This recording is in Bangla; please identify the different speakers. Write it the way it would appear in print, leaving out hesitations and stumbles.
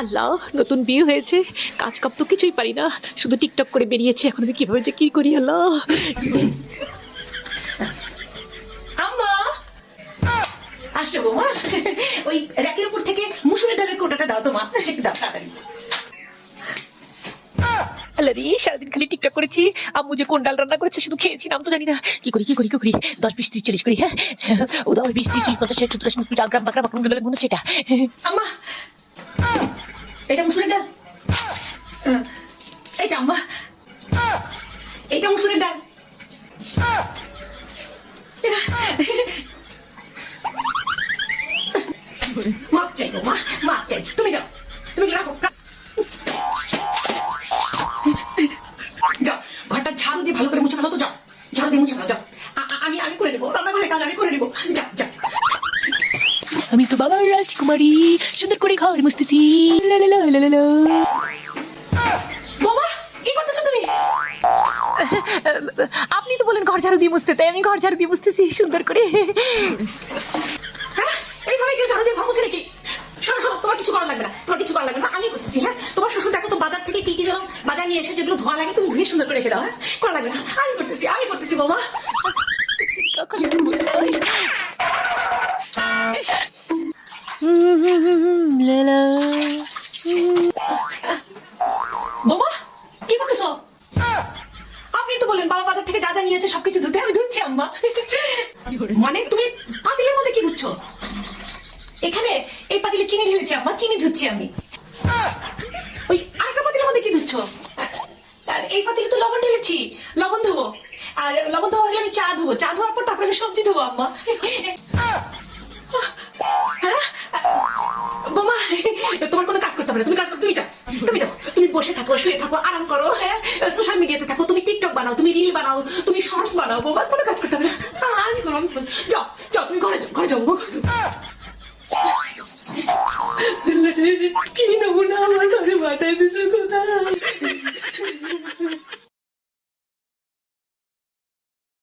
Speaker 1: আল্লাহ, নতুন বিয়ে হয়েছে, কাজ কাপ তো কিছুই পারি না, শুধু টিকটক করে বেরিয়েছে। এখন আমি কিভাবে যে কি করি আল্লাহ।
Speaker 2: আম্মা আসছো বৌমা? ওই র্যাকের উপর থেকে মুসুরের ডালের কোটাটা দাও তোমা, একটু দাও তাড়াতাড়ি।
Speaker 1: আল্লাহ রে, সারাদিন খালি টিকটক করেছি। আম্মু যে কোন ডাল রান্না করেছে শুধু খেয়েছি, নাম তো জানি না। কি করি কি করি কি করি? 10 20 30 40 করি। হ্যাঁ ও 10 20 30 40 50 60 70 80 90 গ্রাম বাকরা বাকরা মনে হচ্ছে এটা।
Speaker 2: আম্মা এটা মুসুরের ডাল, এইটা আম্মা এইটা মুসুরের ডাল। মাপ চাই বৌমা, মাপ চাই। তুমি যাও, তুমি রাখো যাও, ঘরটা ঝাড়ু দিয়ে ভালো করে মুছে ফেলো তো, যাও ঝাড়ু দিয়ে মুছে ফেলো, যাও। আমি আমি করে নেবো, রান্নাঘরের কাজ আমি করে নেবো, যাও যাও।
Speaker 1: আমি তো বাবার রাজকুমারী, সুন্দর করে ঘর মুছতেছি। লা লা লা লা লা লা।
Speaker 2: বৌমা কি করতেছো তুমি?
Speaker 1: আপনি তো বলেন ঘর ঝাড়ু দিয়ে মুছতে, তাই আমি ঘর ঝাড়ু দিয়ে মুছতেছি সুন্দর করে।
Speaker 2: হ্যাঁ এইভাবে কেউ ঝাড়ু দিয়ে ঘর মুছে নাকি? শোনো শোনো, তোমার কিছু করা লাগবে না, তোমার কিছু করা লাগবে না, আমি করতেছি। হ্যাঁ তোমার শ্বশুর দেখো তো বাজার থেকে কি কি যেন বাজার নিয়ে এসে, যেগুলো ধোয়া লাগে তুমি ধুয়ে সুন্দর করে রেখে দাও। হ্যাঁ করা লাগবে না, আমি করতেছি, আমি করতেছি বৌমা।
Speaker 1: কখনই ভুল হয়। লা লা।
Speaker 2: বৌমা কি করতেছো? আপনি তো বলেন বাবা বাজার থেকে যা যা নিয়েছে সবকিছু ধুতে, আমি ধুচ্ছি আম্মা। মানে তুমি পাতিলের মধ্যে কি ধুচ্ছ? এখানে এই পাতিলে চিনি ঢেলেছি আম্মা, চিনি ধুচ্ছি আমি। ওই আরেকটা পাতিলের মধ্যে কি ধুচ্ছ? আর এই পাতিলে তো লবণ ঢেলেছি, লবণ ধোবো। আর লবণ ধোয়া হলে আমি চা ধোবো, চা ধোয়ার পর তারপরে আমি সবজি ধোবো আম্মা। হ্যাঁ? বোমা তোমার কোনো কাজ করতে হবে না, তুমি কাজ করো, তুমি যাও, তুমি যাও, তুমি বসে থাকো, শুয়ে থাকো, আরাম করো। হ্যাঁ সোশ্যাল মিডিয়াতে থাকো, তুমি টিকটক বানাও, তুমি রিল বানাও, তুমি শর্টস বানাও, বোমা কোনো কাজ করতে হবে না। আমি করো, আমি করো। যাও যাও, তুমি ঘরে যাও, ঘরে যাও, ঘরে যাও।